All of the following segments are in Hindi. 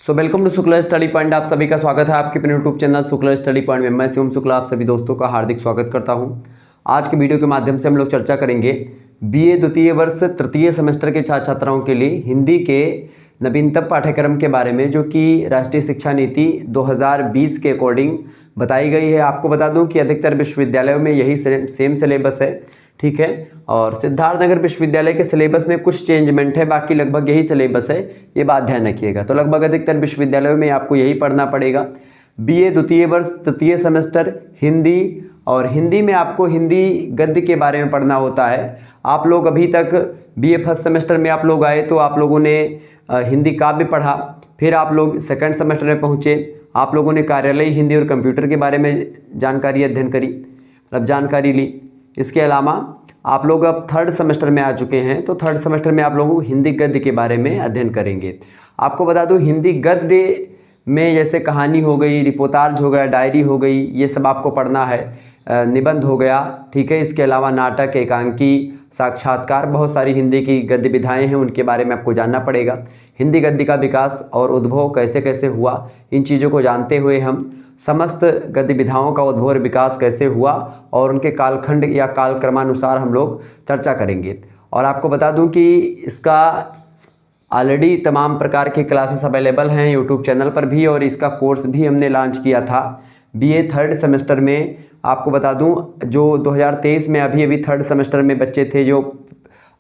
Welcome to Shukla study point. आप सभी का स्वागत है आपके अपने YouTube channel Shukla study point में। मैं शिवम शुक्ला आप सभी दोस्तों का हार्दिक स्वागत करता हूं। आज के वीडियो के माध्यम से हम लोग चर्चा करेंगे बीए द्वितीय वर्ष तृतीय सेमेस्टर के छात्र छात्राओं के लिए हिंदी के नवीनतम पाठ्यक्रम के बारे में, जो कि राष्ट्रीय शिक्षा नीति 2020 के अकॉर्डिंग बताई गई है। आपको बता दूं कि अधिकतर विश्वविद्यालयों में यही सेम सिलेबस है, ठीक है। और सिद्धार्थनगर विश्वविद्यालय के सिलेबस में कुछ चेंजमेंट है, बाकी लगभग यही सिलेबस है, ये बात ध्यान रखिएगा। तो लगभग अधिकतर विश्वविद्यालयों में आपको यही पढ़ना पड़ेगा। बीए द्वितीय वर्ष तृतीय सेमेस्टर हिंदी, और हिंदी में आपको हिंदी गद्य के बारे में पढ़ना होता है। आप लोग अभी तक बीए फर्स्ट सेमेस्टर में आप लोग आए तो आप लोगों ने हिंदी काव्य पढ़ा, फिर आप लोग सेकंड सेमेस्टर में पहुँचे, आप लोगों ने कार्यालय हिंदी और कंप्यूटर के बारे में जानकारी अध्ययन करी, मतलब जानकारी ली। इसके अलावा आप लोग अब थर्ड सेमेस्टर में आ चुके हैं, तो थर्ड सेमेस्टर में आप लोगों को हिंदी गद्य के बारे में अध्ययन करेंगे। आपको बता दूं हिंदी गद्य में जैसे कहानी हो गई, रिपोर्टाज हो गया, डायरी हो गई, ये सब आपको पढ़ना है, निबंध हो गया, ठीक है। इसके अलावा नाटक, एकांकी, साक्षात्कार, बहुत सारी हिंदी की गद्य विधाएँ हैं, उनके बारे में आपको जानना पड़ेगा। हिंदी गद्य का विकास और उद्भव कैसे कैसे हुआ, इन चीज़ों को जानते हुए हम समस्त गद्य विधाओं का उद्भव और विकास कैसे हुआ और उनके कालखंड या कालक्रमानुसार हम लोग चर्चा करेंगे। और आपको बता दूं कि इसका ऑलरेडी तमाम प्रकार के क्लासेस अवेलेबल हैं यूट्यूब चैनल पर भी, और इसका कोर्स भी हमने लॉन्च किया था बीए थर्ड सेमेस्टर में। आपको बता दूं जो 2023 में अभी थर्ड सेमेस्टर में बच्चे थे, जो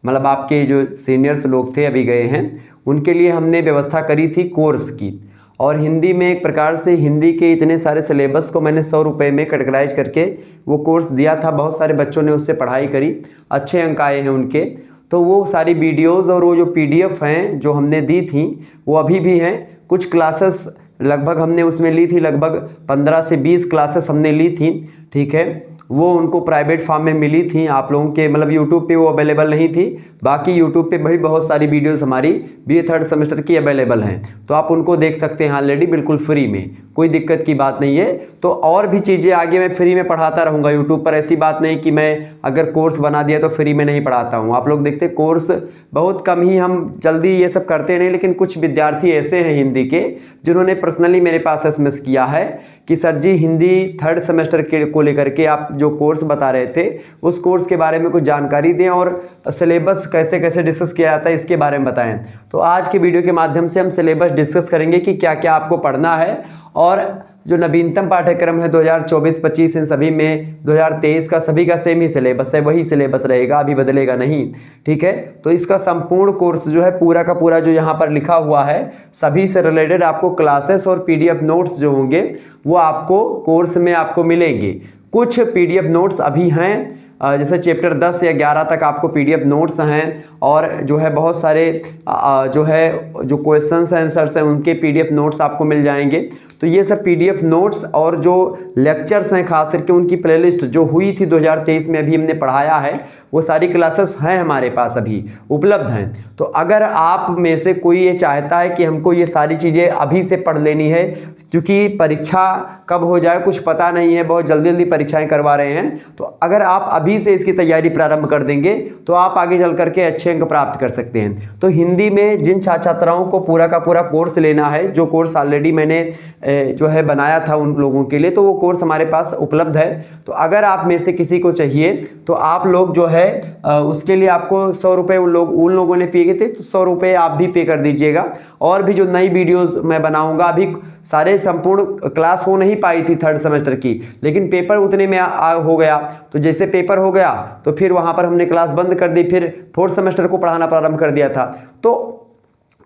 मतलब आपके जो सीनियर्स लोग थे अभी गए हैं, उनके लिए हमने व्यवस्था करी थी कोर्स की। और हिंदी में एक प्रकार से हिंदी के इतने सारे सिलेबस को मैंने 100 रुपये में कैटेगराइज करके वो कोर्स दिया था। बहुत सारे बच्चों ने उससे पढ़ाई करी, अच्छे अंक आए हैं उनके। तो वो सारी वीडियोज़ और वो जो PDF हैं जो हमने दी थी वो अभी भी हैं। कुछ क्लासेस लगभग हमने उसमें ली थी, लगभग 15 से 20 क्लासेस हमने ली थी, ठीक है। वो उनको प्राइवेट फॉर्म में मिली थी आप लोगों के, मतलब यूट्यूब पे वो अवेलेबल नहीं थी। बाकी यूट्यूब पे भी बहुत सारी वीडियोस हमारी बीए थर्ड सेमेस्टर की अवेलेबल हैं, तो आप उनको देख सकते हैं ऑलरेडी बिल्कुल फ्री में, कोई दिक्कत की बात नहीं है। तो और भी चीज़ें आगे मैं फ्री में पढ़ाता रहूँगा यूट्यूब पर। ऐसी बात नहीं कि मैं अगर कोर्स बना दिया तो फ्री में नहीं पढ़ाता हूँ। आप लोग देखते कोर्स बहुत कम ही, हम जल्दी ये सब करते नहीं, लेकिन कुछ विद्यार्थी ऐसे हैं हिंदी के जिन्होंने पर्सनली मेरे पास SMS किया है कि सर जी हिंदी थर्ड सेमेस्टर के को लेकर के आप जो कोर्स बता रहे थे उस कोर्स के बारे में कुछ जानकारी दें और सिलेबस कैसे कैसे डिस्कस किया जाता है इसके बारे में बताएं। तो आज के वीडियो के माध्यम से हम सिलेबस डिस्कस करेंगे कि क्या क्या आपको पढ़ना है, और जो नवीनतम पाठ्यक्रम है 2024-25 इन सभी में 2023 का सभी का सेम ही सिलेबस है, वही सिलेबस रहेगा, अभी बदलेगा नहीं, ठीक है। तो इसका संपूर्ण कोर्स जो है पूरा का पूरा जो यहाँ पर लिखा हुआ है, सभी से रिलेटेड आपको क्लासेस और PDF नोट्स जो होंगे वो आपको कोर्स में आपको मिलेंगे। कुछ PDF नोट्स अभी हैं, जैसे चैप्टर 10 या 11 तक आपको PDF नोट्स हैं, और जो है बहुत सारे जो क्वेश्चंस आंसर्स हैं उनके PDF नोट्स आपको मिल जाएंगे। तो ये सब PDF नोट्स और जो लेक्चर्स हैं खास करके उनकी प्लेलिस्ट जो हुई थी 2023 में अभी हमने पढ़ाया है, वो सारी क्लासेस हैं हमारे पास अभी उपलब्ध हैं। तो अगर आप में से कोई ये चाहता है कि हमको ये सारी चीज़ें अभी से पढ़ लेनी है, क्योंकि परीक्षा कब हो जाए कुछ पता नहीं है, बहुत जल्दी जल्दी परीक्षाएं करवा रहे हैं, तो अगर आप अभी से इसकी तैयारी प्रारंभ कर देंगे तो आप आगे चल करके अच्छे अंक प्राप्त कर सकते हैं। तो हिंदी में जिन छात्र छात्राओं को पूरा का पूरा कोर्स लेना है, जो कोर्स ऑलरेडी मैंने जो है बनाया था उन लोगों के लिए, तो वो कोर्स हमारे पास उपलब्ध है। तो अगर आप में से किसी को चाहिए तो आप लोग जो है उसके लिए आपको 100 रुपये उन लोगों ने पे किए थे, तो 100 रुपये आप भी पे कर दीजिएगा। और भी जो नई वीडियोस मैं बनाऊंगा, अभी सारे संपूर्ण क्लास हो नहीं पाई थी थर्ड सेमेस्टर की, लेकिन पेपर उतने में हो गया, तो जैसे पेपर हो गया तो फिर वहाँ पर हमने क्लास बंद कर दी, फिर फोर्थ सेमेस्टर को पढ़ाना प्रारंभ कर दिया था। तो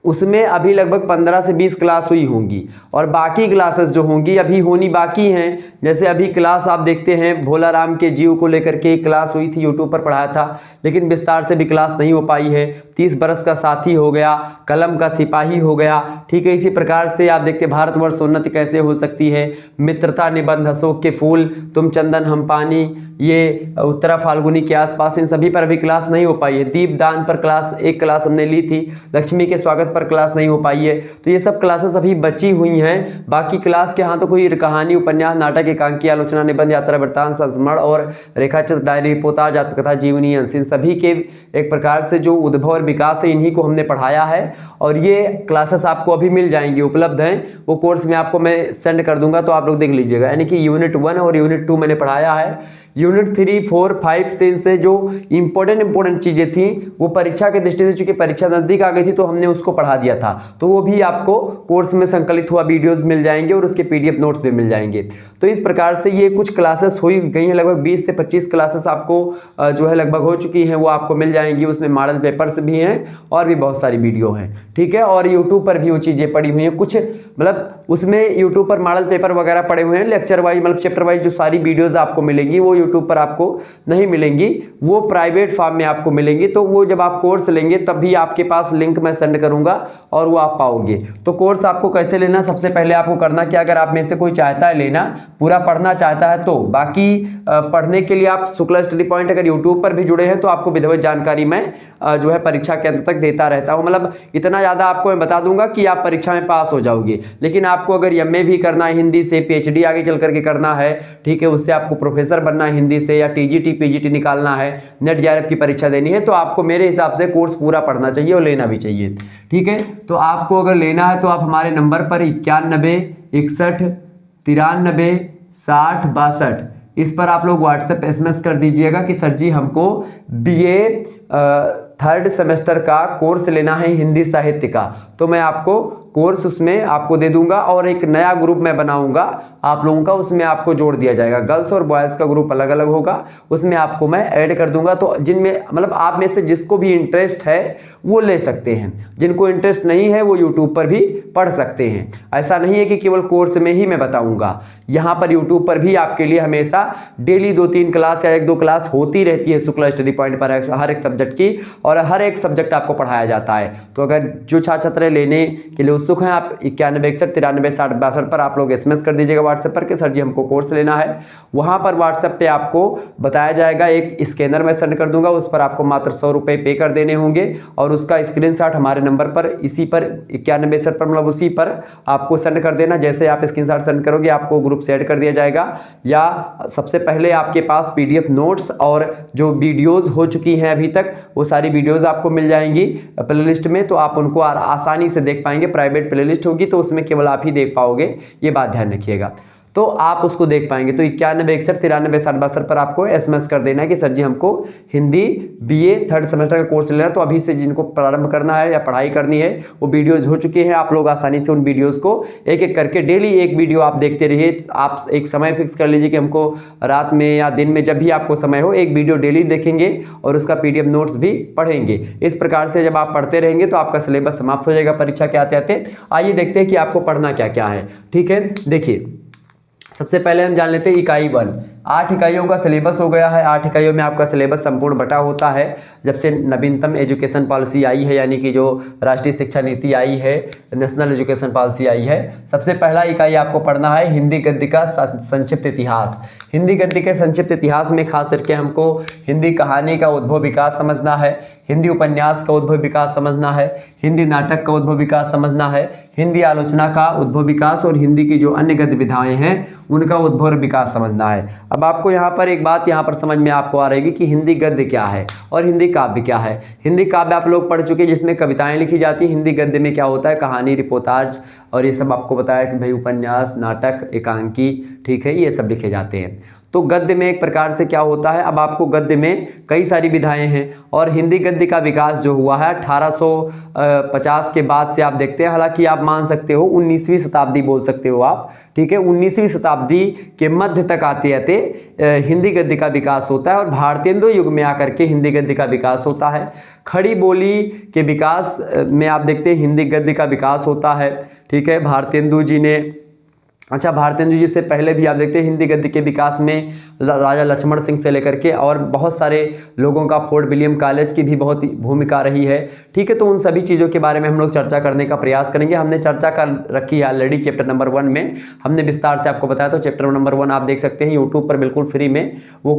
उसमें अभी लगभग 15 से 20 क्लास हुई होंगी, और बाकी क्लासेस जो होंगी अभी होनी बाकी हैं। जैसे अभी क्लास आप देखते हैं भोला राम के जीव को लेकर के क्लास हुई थी, यूट्यूब पर पढ़ाया था, लेकिन विस्तार से भी क्लास नहीं हो पाई है। 30 बरस का साथी हो गया, कलम का सिपाही हो गया, ठीक है। इसी प्रकार से आप देखते भारतवर्ष उन्नति कैसे हो सकती है, मित्रता निबंध, अशोक के फूल, तुम चंदन हम पानी, ये उत्तरा फाल्गुनी के आसपास, इन सभी पर अभी क्लास नहीं हो पाई है। दीपदान पर एक क्लास हमने ली थी, लक्ष्मी के स्वागत पर क्लास नहीं हो पाई है। तो ये सब क्लासेस अभी बची हुई हैं। बाकी क्लास के यहाँ तो कोई कहानी, उपन्यास, नाटक, एकांकी, आलोचना, निबंध, यात्रा वृत्तांत, संस्मरण और रेखाचित्र, डायरी, रिपोर्टाज, आत्मकथा, जीवनी, अंश, इन सभी के एक प्रकार से जो उद्भव और विकास है इन्हीं को हमने पढ़ाया है। और ये क्लासेस आपको अभी मिल जाएंगी, उपलब्ध हैं। वो कोर्स में आपको मैं सेंड कर दूंगा, तो आप लोग देख लीजिएगा। यानी कि यूनिट 1 और यूनिट 2 मैंने पढ़ाया है। यूनिट 3, 4, 5 से इनसे जो इंपॉर्टेंट चीजें थी वो परीक्षा के दृष्टि से, चूंकि परीक्षा नजदीक आ गई थी तो हमने उसको पढ़ा दिया था, तो वो भी आपको कोर्स में संकलित हुआ वीडियोस मिल जाएंगे और उसके पीडीएफ नोट्स भी मिल जाएंगे। तो इस प्रकार से ये कुछ क्लासेस हुई गई हैं, लगभग 20 से 25 क्लासेस आपको जो है लगभग हो चुकी हैं, वो आपको मिल जाएंगी। उसमें मॉडल पेपर्स भी हैं और भी बहुत सारी वीडियो हैं, ठीक है। और यूट्यूब पर भी वो चीज़ें पड़ी हुई हैं, कुछ मतलब उसमें यूट्यूब पर मॉडल पेपर वगैरह पड़े हुए हैं। लेक्चर वाइज मतलब चैप्टर वाइज जो सारी वीडियोस आपको मिलेंगी वो यूट्यूब पर आपको नहीं मिलेंगी, वो प्राइवेट फॉर्म में आपको मिलेंगी। तो वो जब आप कोर्स लेंगे तब भी आपके पास लिंक मैं सेंड करूंगा और वो आप पाओगे। तो कोर्स आपको कैसे लेना, सबसे पहले आपको करना क्या, अगर आप में से कोई चाहता है लेना, पूरा पढ़ना चाहता है, तो बाकी पढ़ने के लिए आप शुक्ला स्टडी पॉइंट अगर यूट्यूब पर भी जुड़े हैं तो आपको विधिवत जानकारी मैं जो है परीक्षा के अंत तक देता रहता हूं। मतलब इतना ज़्यादा आपको मैं बता दूंगा कि आप परीक्षा में पास हो जाओगे। लेकिन आपको अगर एमए भी करना है हिंदी से, पीएचडी आगे चल करके करना है, ठीक है, उससे आपको प्रोफेसर बनना है हिंदी से, या टीजीटी पीजीटी निकालना है, नेट जेआरएफ की परीक्षा देनी है, तो आपको मेरे हिसाब से कोर्स पूरा पढ़ना चाहिए और लेना भी चाहिए, ठीक है। तो आपको अगर लेना है तो आप हमारे नंबर पर 91 61 93 60 62 इस पर आप लोग व्हाट्सएप एसएमएस कर दीजिएगा कि सर जी हमको बीए 3rd सेमेस्टर का कोर्स लेना है हिंदी साहित्य का, तो मैं आपको कोर्स उसमें आपको दे दूंगा। और एक नया ग्रुप मैं बनाऊंगा आप लोगों का, उसमें आपको जोड़ दिया जाएगा। गर्ल्स और बॉयज़ का ग्रुप अलग अलग होगा, उसमें आपको मैं ऐड कर दूंगा। तो जिनमें मतलब आप में से जिसको भी इंटरेस्ट है वो ले सकते हैं, जिनको इंटरेस्ट नहीं है वो यूट्यूब पर भी पढ़ सकते हैं। ऐसा नहीं है कि केवल कोर्स में ही मैं बताऊंगा, यहाँ पर यूट्यूब पर भी आपके लिए हमेशा डेली 2-3 क्लास या 1-2 क्लास होती रहती है शुक्ला स्टडी पॉइंट पर हर एक सब्जेक्ट की, और हर एक सब्जेक्ट आपको पढ़ाया जाता है। तो अगर जो छात्र लेने के लिए उत्सुक हैं, आप 91 61 93 60 62 पर आप लोग एसएमएस कर दीजिएगा व्हाट्सएप पर कि सर जी हमको कोर्स लेना है। वहाँ पर व्हाट्सएप पे आपको बताया जाएगा, एक स्कैनर मैं सेंड कर दूंगा, उस पर आपको मात्र 100 रुपये पे कर देने होंगे और उसका स्क्रीनशॉट हमारे नंबर पर, इसी पर 91 61 पर मतलब उसी पर आपको सेंड कर देना। जैसे आप स्क्रीनशॉट सेंड करोगे आपको ग्रुप से ऐड कर दिया जाएगा, या सबसे पहले आपके पास पीडीएफ नोट्स और जो वीडियोज़ हो चुकी हैं अभी तक वो सारी वीडियोज़ आपको मिल जाएंगी प्लेलिस्ट में, तो आप उनको आसानी से देख पाएंगे। प्राइवेट प्लेलिस्ट होगी तो उसमें केवल आप ही देख पाओगे, ये बात ध्यान रखिएगा। तो आप उसको देख पाएंगे। तो 91 61 93 60 62 पर आपको एसएमएस कर देना है कि सर जी हमको हिंदी बीए 3rd सेमेस्टर का कोर्स लेना है। तो अभी से जिनको प्रारंभ करना है या पढ़ाई करनी है वो वीडियोज हो चुकी हैं, आप लोग आसानी से उन वीडियोज़ को एक एक करके डेली एक वीडियो आप देखते रहिए। आप एक समय फिक्स कर लीजिए कि हमको रात में या दिन में जब भी आपको समय हो एक वीडियो डेली देखेंगे और उसका पीडीएफ नोट्स भी पढ़ेंगे। इस प्रकार से जब आप पढ़ते रहेंगे तो आपका सिलेबस समाप्त हो जाएगा परीक्षा के आते आते। आइए देखते हैं कि आपको पढ़ना क्या क्या है, ठीक है। देखिए सबसे पहले हम जान लेते हैं इकाई 1। 8 इकाइयों का सिलेबस हो गया है। 8 इकाइयों में आपका सिलेबस संपूर्ण बटा होता है जब से नवीनतम एजुकेशन पॉलिसी आई है, यानी कि जो राष्ट्रीय शिक्षा नीति आई है, नेशनल एजुकेशन पॉलिसी आई है। सबसे पहला इकाई आपको पढ़ना है हिंदी गद्य का संक्षिप्त इतिहास। हिंदी गद्य के संक्षिप्त इतिहास में खास करके हमको हिंदी कहानी का उद्भव विकास समझना है, हिंदी उपन्यास का उद्भव विकास समझना है, हिंदी नाटक का उद्भव विकास समझना है, हिंदी आलोचना का उद्भव विकास और हिंदी की जो अन्य गद्य विधाएं हैं उनका उद्भव और विकास समझना है। अब आपको यहाँ पर एक बात यहाँ पर समझ में आपको आ रहेगी कि हिंदी गद्य क्या है और हिंदी काव्य क्या है। हिंदी काव्य आप लोग पढ़ चुके हैं जिसमें कविताएं लिखी जाती हैं। हिंदी गद्य में क्या होता है, कहानी, रिपोर्टाज और ये सब आपको बताया कि भाई उपन्यास, नाटक, एकांकी, ठीक है, ये सब लिखे जाते हैं। तो गद्य में एक प्रकार से क्या होता है, अब आपको गद्य में कई सारी विधाएं हैं और हिंदी गद्य का विकास जो हुआ है 1850 के बाद से आप देखते हैं। हालांकि आप मान सकते हो 19वीं शताब्दी बोल सकते हो आप, ठीक है। 19वीं शताब्दी के मध्य तक आते आते हिंदी गद्य का विकास होता है और भारतेंदु युग में आकर के हिंदी गद्य का विकास होता है। खड़ी बोली के विकास में आप देखते हैं हिंदी गद्य का विकास होता है, ठीक है। भारतेंदु जी ने भारतेंदु जी से पहले भी आप देखते हैं हिंदी गद्य के विकास में राजा लक्ष्मण सिंह से लेकर के और बहुत सारे लोगों का, फोर्ट विलियम कॉलेज की भी बहुत भूमिका रही है, ठीक है। तो उन सभी चीज़ों के बारे में हम लोग चर्चा करने का प्रयास करेंगे। हमने चर्चा कर रखी है ऑलरेडी चैप्टर नंबर 1 में, हमने विस्तार से आपको बताया। तो चैप्टर नंबर 1 आप देख सकते हैं यूट्यूब पर बिल्कुल फ्री में, वो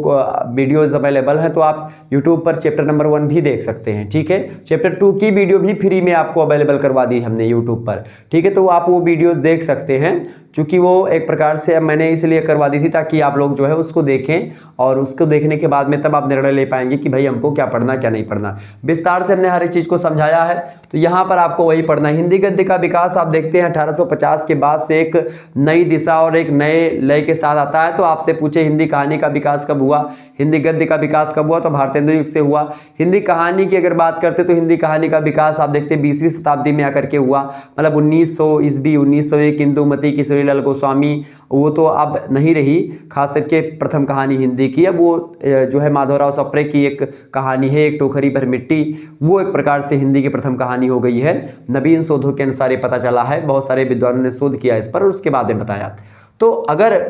वीडियोज़ अवेलेबल हैं, तो आप यूट्यूब पर चैप्टर नंबर 1 भी देख सकते हैं, ठीक है। चैप्टर 2 की वीडियो भी फ्री में आपको अवेलेबल करवा दी हमने यूट्यूब पर, ठीक है। तो आप वो वीडियोज़ देख सकते हैं, चूँकि वो एक प्रकार से मैंने इसलिए करवा दी थी ताकि आप लोग जो है उसको देखें, और उसको देखने के बाद में तब आप निर्णय ले पाएंगे कि भाई हमको क्या पढ़ना क्या नहीं पढ़ना। विस्तार से हमने हर एक चीज़ को समझाया है, तो यहाँ पर आपको वही पढ़ना है। हिंदी गद्य का विकास आप देखते हैं 1850 के बाद से एक नई दिशा और एक नए लय के साथ आता है। तो आपसे पूछे हिंदी कहानी का विकास कब हुआ, हिंदी गद्य का विकास कब हुआ, तो भारतेंदु युग से हुआ। हिंदी कहानी की अगर बात करते तो हिंदी कहानी का विकास आप देखते हैं 20वीं शताब्दी में आकर के हुआ, मतलब 1900 ईस्वी 1901 इंदुमती किशोरीलाल गोस्वामी, वो तो अब नहीं रही, खास करके प्रथम कहानी हिंदी की। अब वो जो है माधवराव सप्रे की एक कहानी है, एक टोकरी भर मिट्टी, वो एक प्रकार से हिंदी की प्रथम कहानी हो गई है। नवीन शोधों के अनुसार ये पता चला है, बहुत सारे विद्वानों ने शोध किया इस पर और उसके बाद में बताया। तो अगर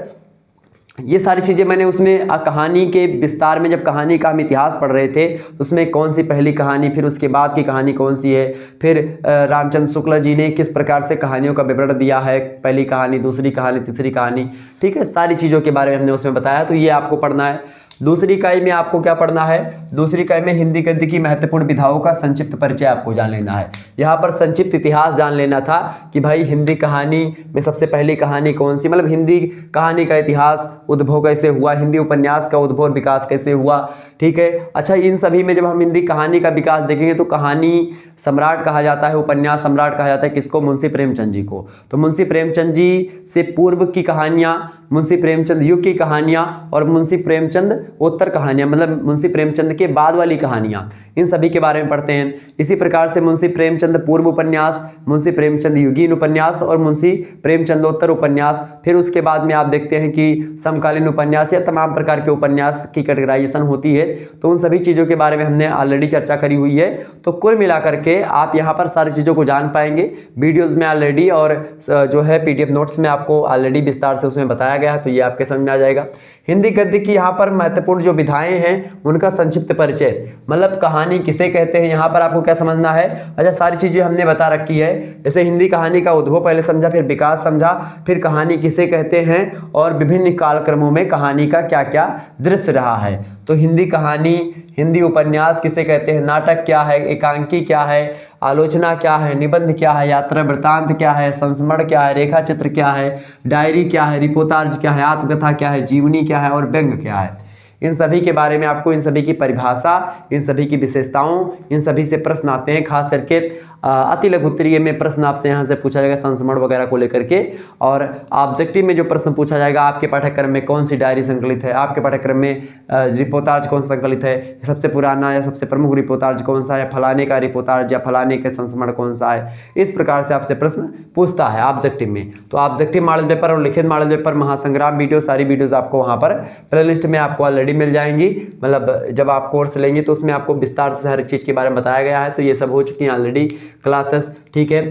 ये सारी चीज़ें मैंने उसमें कहानी के विस्तार में, जब कहानी का हम इतिहास पढ़ रहे थे तो उसमें कौन सी पहली कहानी, फिर उसके बाद की कहानी कौन सी है, फिर रामचंद्र शुक्ला जी ने किस प्रकार से कहानियों का विवरण दिया है, पहली कहानी, दूसरी कहानी, तीसरी कहानी, ठीक है, सारी चीज़ों के बारे में हमने उसमें बताया। तो ये आपको पढ़ना है। दूसरी इकाई में आपको क्या पढ़ना है, दूसरी इकाई में हिंदी गद्य की महत्वपूर्ण विधाओं का संक्षिप्त परिचय आपको जान लेना है। यहाँ पर संक्षिप्त इतिहास जान लेना था कि भाई हिंदी कहानी में सबसे पहली कहानी कौन सी, मतलब हिंदी कहानी का इतिहास, उद्भव कैसे हुआ, हिंदी उपन्यास का उद्भव और विकास कैसे हुआ, ठीक है। अच्छा, इन सभी में जब हम हिंदी कहानी का विकास देखेंगे तो कहानी सम्राट कहा जाता है, उपन्यास सम्राट कहा जाता है किसको, मुंशी प्रेमचंद जी को। तो मुंशी प्रेमचंद जी से पूर्व की कहानियाँ, मुंशी प्रेमचंद युग की कहानियाँ और मुंशी प्रेमचंद उत्तर कहानियाँ, मतलब मुंशी प्रेमचंद के बाद वाली कहानियाँ, इन सभी के बारे में पढ़ते हैं। इसी प्रकार से मुंशी प्रेमचंद पूर्व उपन्यास, मुंशी प्रेमचंद युगीन उपन्यास और मुंशी प्रेमचंदोत्तर उपन्यास, फिर उसके बाद में आप देखते हैं कि समकालीन उपन्यास या तमाम प्रकार के उपन्यास की कैटेगराइजेशन होती है। तो उन सभी चीज़ों के बारे में हमने ऑलरेडी चर्चा करी हुई है। तो कुल मिलाकर के आप यहाँ पर सारी चीज़ों को जान पाएंगे वीडियोज़ में ऑलरेडी, और जो है PDF नोट्स में आपको ऑलरेडी विस्तार से उसमें बताया गया है, तो ये आपके समझ में आ जाएगा। हिंदी गद्य की यहाँ पर महत्वपूर्ण जो विधाएं हैं उनका संक्षिप्त परिचय, मतलब कहानी किसे कहते हैं, यहाँ पर आपको क्या समझना है। अच्छा, सारी चीज़ें हमने बता रखी है, जैसे हिंदी कहानी का उद्भव पहले समझा, फिर विकास समझा, फिर कहानी किसे कहते हैं और विभिन्न कालक्रमों में कहानी का क्या क्या दृश्य रहा है। तो हिंदी कहानी, हिंदी उपन्यास किसे कहते हैं, नाटक क्या है, एकांकी क्या है, आलोचना क्या है, निबंध क्या है, यात्रा वृत्तांत क्या है, संस्मरण क्या है, रेखा चित्र क्या है, डायरी क्या है, रिपोर्टाज क्या है, आत्मकथा क्या है, जीवनी क्या है और व्यंग क्या है। इन सभी के बारे में आपको, इन सभी की परिभाषा, इन सभी की विशेषताओं, इन सभी से प्रश्न आते हैं। खास करके अति लघु उत्तरीय में प्रश्न आपसे यहाँ से पूछा जाएगा संस्मरण वगैरह को लेकर के, और ऑब्जेक्टिव में जो प्रश्न पूछा जाएगा, आपके पाठ्यक्रम में कौन सी डायरी संकलित है, आपके पाठ्यक्रम में रिपोर्टाज कौन संकलित है, सबसे पुराना या सबसे प्रमुख रिपोर्टाज कौन सा है, फलाने का रिपोर्टाज या फलाने का संस्मरण कौन सा है। इस प्रकार से आपसे प्रश्न पूछता है ऑब्जेक्टिव में। तो ऑब्जेक्टिव मॉडल पेपर और लिखित मॉडल पेपर, महासंग्राम वीडियो, सारी वीडियोज़ आपको वहाँ पर प्लेलिस्ट में आपको ऑलरेडी मिल जाएंगी। मतलब जब आप कोर्स लेंगे तो उसमें आपको विस्तार से हर एक चीज़ के बारे में बताया गया है। तो ये सब हो चुकी हैं ऑलरेडी क्लासेस, ठीक है।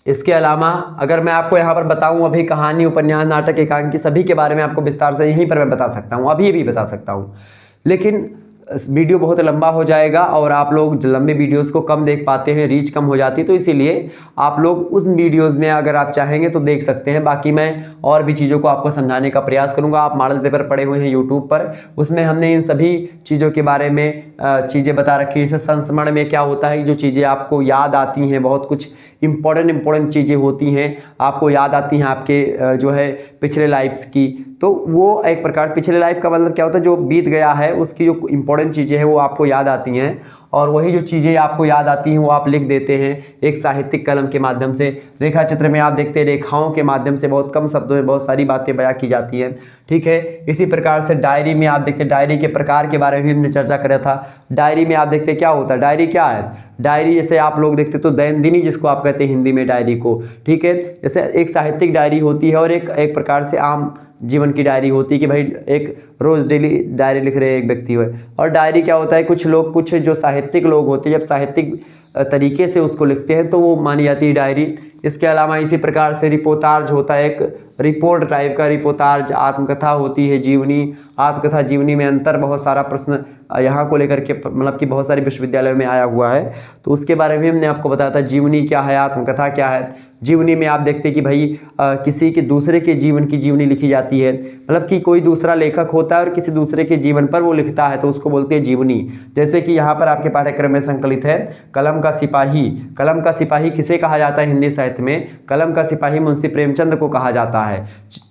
इसके अलावा अगर मैं आपको यहाँ पर बताऊँ, अभी कहानी, उपन्यास, नाटक, एकांकी सभी के बारे में आपको विस्तार से यहीं पर मैं बता सकता हूँ, अभी भी बता सकता हूँ, लेकिन वीडियो बहुत लंबा हो जाएगा और आप लोग लंबे वीडियोस को कम देख पाते हैं, रीच कम हो जाती है। तो इसीलिए आप लोग उस वीडियोस में अगर आप चाहेंगे तो देख सकते हैं। बाकी मैं और भी चीज़ों को आपको समझाने का प्रयास करूंगा। आप मॉडल पेपर पढ़े हुए हैं यूट्यूब पर, उसमें हमने इन सभी चीज़ों के बारे में चीज़ें बता रखी है। जैसे संस्मरण में क्या होता है, जो चीज़ें आपको याद आती हैं, बहुत कुछ इंपॉर्टेंट चीज़ें होती हैं आपको याद आती हैं आपके जो है पिछले लाइफ्स की। तो वो एक प्रकार, पिछले लाइफ का मतलब क्या होता है, जो बीत गया है उसकी जो इंपॉर्टेंट चीज़ें हैं वो आपको याद आती हैं, और वही जो चीज़ें आपको याद आती हैं वो आप लिख देते हैं एक साहित्यिक कलम के माध्यम से। रेखा चित्र में आप देखते हैं रेखाओं के माध्यम से बहुत कम शब्दों में बहुत सारी बातें बयां की जाती हैं, ठीक है। इसी प्रकार से डायरी में आप देखते हैं, डायरी के प्रकार के बारे में हमने चर्चा करा था। डायरी में आप देखते हैं क्या होता है, डायरी क्या है, डायरी जैसे आप लोग देखते तो दैनंदिनी जिसको आप कहते हैं हिंदी में डायरी को, ठीक है। जैसे एक साहित्यिक डायरी होती है और एक प्रकार से आम जीवन की डायरी होती है कि भाई एक रोज़ डेली डायरी लिख रहे हैं एक व्यक्ति हुए। और डायरी क्या होता है, कुछ लोग, कुछ जो साहित्यिक लोग होते हैं जब साहित्यिक तरीके से उसको लिखते हैं तो वो मानी जाती है डायरी। इसके अलावा इसी प्रकार से रिपोर्टाज होता है, एक रिपोर्ट टाइप का रिपोर्टाज। आत्मकथा होती है, जीवनी, आत्मकथा जीवनी में अंतर, बहुत सारा प्रश्न यहाँ को लेकर के मतलब कि बहुत सारे विश्वविद्यालयों में आया हुआ है, तो उसके बारे में हमने आपको बताया था। जीवनी क्या है, आत्मकथा क्या है। जीवनी में आप देखते हैं कि भाई किसी के दूसरे के जीवन की जीवनी लिखी जाती है, मतलब कि कोई दूसरा लेखक होता है और किसी दूसरे के जीवन पर वो लिखता है तो उसको बोलते हैं जीवनी। जैसे कि यहाँ पर आपके पाठ्यक्रम में संकलित है कलम का सिपाही। कलम का सिपाही किसे कहा जाता है हिंदी साहित्य में? कलम का सिपाही मुंशी प्रेमचंद को कहा जाता है,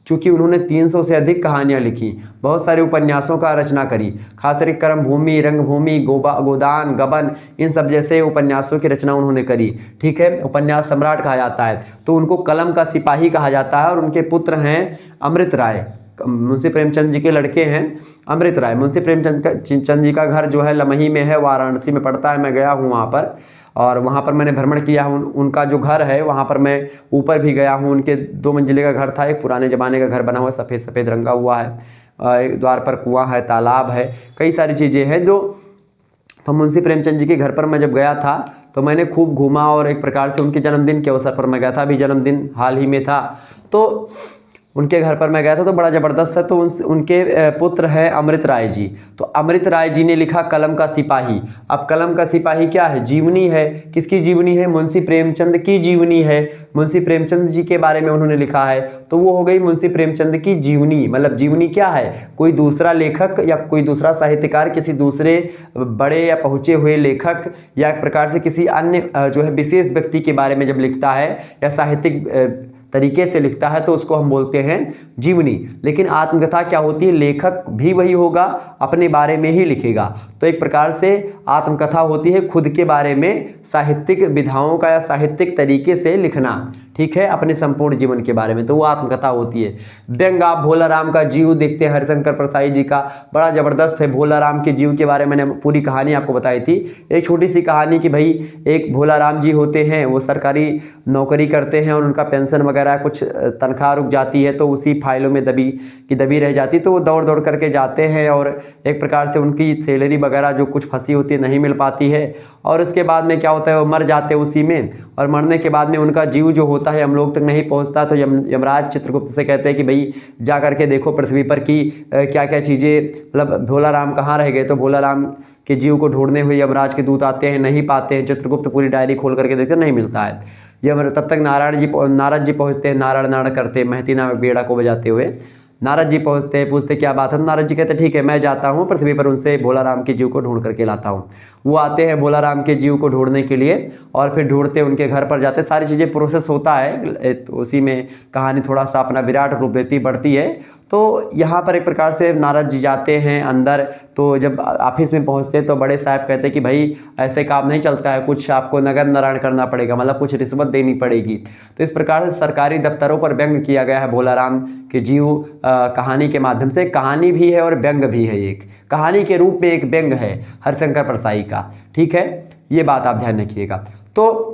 चूँकि उन्होंने 300 से अधिक कहानियाँ लिखी, बहुत सारे उपन्यासों का रचना करी, खास करके कर्मभूमि, रंगभूमि, गोदान, गबन, इन सब जैसे उपन्यासों की रचना उन्होंने करी। ठीक है, उपन्यास सम्राट कहा जाता है, तो उनको कलम का सिपाही कहा जाता है। और उनके पुत्र हैं अमृत राय, मुंशी प्रेमचंद जी के लड़के हैं अमृत राय। मुंशी प्रेमचंद जी का घर जो है लमही में है, वाराणसी में पड़ता है। मैं गया हूँ वहाँ पर और वहाँ पर मैंने भ्रमण किया हूँ। उनका जो घर है वहाँ पर मैं ऊपर भी गया हूँ। उनके 2 मंजिले का घर था, एक पुराने ज़माने का घर बना हुआ, सफ़ेद सफ़ेद रंगा हुआ है, एक द्वार पर कुआं है, तालाब है, कई सारी चीज़ें हैं जो। तो मुंशी प्रेमचंद जी के घर पर मैं जब गया था तो मैंने खूब घूमा और एक प्रकार से उनके जन्मदिन के अवसर पर मैं गया था, अभी जन्मदिन हाल ही में था, तो उनके घर पर मैं गया था तो बड़ा ज़बरदस्त है। तो उनके पुत्र है अमृत राय जी। तो अमृत राय जी ने लिखा कलम का सिपाही। अब कलम का सिपाही क्या है? जीवनी है। किसकी जीवनी है? मुंशी प्रेमचंद की जीवनी है। मुंशी प्रेमचंद जी के बारे में उन्होंने लिखा है, तो वो हो गई मुंशी प्रेमचंद की जीवनी। मतलब जीवनी क्या है? कोई दूसरा लेखक या कोई दूसरा साहित्यकार किसी दूसरे बड़े या पहुँचे हुए लेखक या एक प्रकार से किसी अन्य जो है विशेष व्यक्ति के बारे में जब लिखता है या साहित्यिक तरीके से लिखता है तो उसको हम बोलते हैं जीवनी। लेकिन आत्मकथा क्या होती है? लेखक भी वही होगा, अपने बारे में ही लिखेगा। तो एक प्रकार से आत्मकथा होती है खुद के बारे में साहित्यिक विधाओं का या साहित्यिक तरीके से लिखना, ठीक है, अपने संपूर्ण जीवन के बारे में, तो वो आत्मकथा होती है। व्यंग आप भोला राम का जीव देखते हैं हरिशंकर परसाई जी का, बड़ा ज़बरदस्त है। भोला राम के जीव के बारे में मैंने पूरी कहानी आपको बताई थी। एक छोटी सी कहानी कि भाई एक भोला राम जी होते हैं, वो सरकारी नौकरी करते हैं और उनका पेंशन वगैरह कुछ तनख्वाह रुक जाती है तो उसी फाइलों में दबी रह जाती, तो वो दौड़ दौड़ करके जाते हैं और एक प्रकार से उनकी सैलरी वगैरह जो कुछ फंसी होती है नहीं मिल पाती है। और उसके बाद में क्या होता है, वो मर जाते हैं उसी में, और मरने के बाद में उनका जीव जो होता है हम लोग तक नहीं पहुंचता। तो यमराज चित्रगुप्त से कहते हैं कि भाई जा करके देखो पृथ्वी पर की क्या क्या चीज़ें, मतलब भोला राम कहाँ रह गए। तो भोला राम के जीव को ढूंढने हुए यमराज के दूत आते हैं, नहीं पाते हैं। चित्रगुप्त पूरी डायरी खोल करके देखते नहीं मिलता है। तब तक नारद जी पहुँचते हैं, नारायण करते महती नामक बेड़ा को बजाते हुए नारद जी पहुँचते हैं, पूछते क्या बात है। नारद जी कहते ठीक है मैं जाता हूँ पृथ्वी पर, उनसे भोला राम के जीव को ढूंढ करके लाता हूँ। वो आते हैं भोला राम के जीव को ढूंढने के लिए और फिर ढूंढते उनके घर पर जाते, सारी चीज़ें प्रोसेस होता है, तो उसी में कहानी थोड़ा सा अपना विराट रूप लेती बढ़ती है। तो यहाँ पर एक प्रकार से नारद जी जाते हैं अंदर, तो जब ऑफिस में पहुँचते हैं तो बड़े साहब कहते हैं कि भाई ऐसे काम नहीं चलता है, कुछ आपको नगद नारायण करना पड़ेगा, मतलब कुछ रिश्वत देनी पड़ेगी। तो इस प्रकार से सरकारी दफ्तरों पर व्यंग किया गया है भोला राम के जीव कहानी के माध्यम से। कहानी भी है और व्यंग भी है, एक कहानी के रूप में एक व्यंग है हरिशंकर परसाई का, ठीक है, ये बात आप ध्यान रखिएगा। तो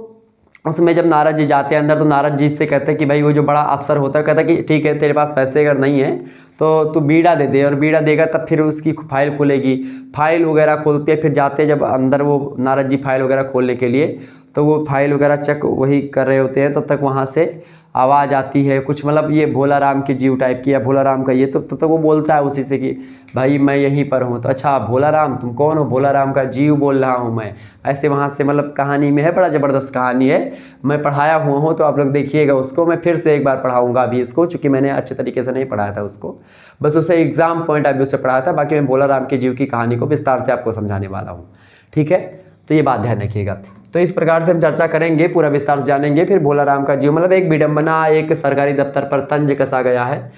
उसमें जब नारद जी जाते हैं अंदर तो नारद जी से कहते हैं कि भाई वो जो बड़ा अफसर होता है कहता है कि ठीक है तेरे पास पैसे अगर नहीं है तो तू बीड़ा दे दे, और बीड़ा देगा तब फिर उसकी फाइल खुलेगी। फाइल वगैरह खोलते हैं, फिर जाते जब अंदर वो नारद जी फाइल वगैरह खोलने के लिए, तो वो फाइल वगैरह चेक वही कर रहे होते हैं, तब तक वहाँ से आवाज़ आती है कुछ, मतलब ये भोला राम के जीव टाइप की या भोला राम का ये, तो तब तक वो बोलता है उसी से कि भाई मैं यहीं पर हूँ। तो अच्छा भोला राम तुम कौन हो? भोला राम का जीव बोल रहा हूँ मैं। ऐसे वहाँ से मतलब कहानी में है, बड़ा ज़बरदस्त कहानी है, मैं पढ़ाया हुआ हूँ, तो आप लोग देखिएगा उसको। मैं फिर से एक बार पढ़ाऊँगा अभी इसको, चूँकि मैंने अच्छे तरीके से नहीं पढ़ाया था उसको, बस उसे एग्जाम पॉइंट ऑफ व्यू से पढ़ाया था। बाकी मैं भोला राम के जीव की कहानी को विस्तार से आपको समझाने वाला हूँ, ठीक है, तो ये बात ध्यान रखिएगा। तो इस प्रकार से हम चर्चा करेंगे, पूरा विस्तार से जानेंगे। फिर भोला राम का जीव, मतलब एक विडंबना, एक सरकारी दफ्तर पर तंज कसा गया है।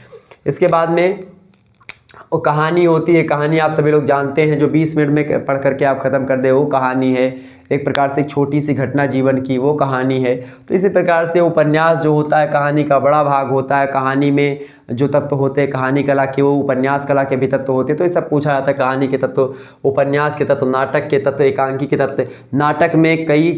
इसके बाद में वो कहानी होती है, कहानी आप सभी लोग जानते हैं, जो 20 मिनट में पढ़ करके आप ख़त्म कर दे वो कहानी है। एक प्रकार से एक छोटी सी घटना जीवन की वो कहानी है। तो इसी प्रकार से उपन्यास जो होता है कहानी का बड़ा भाग होता है। कहानी में जो तत्व होते हैं कहानी कला के, वो उपन्यास कला के भी तत्व होते हैं। तो ये सब पूछा जाता है, कहानी के तत्व, उपन्यास के तत्व, नाटक के तत्व, एकांकी के तत्व। नाटक में कई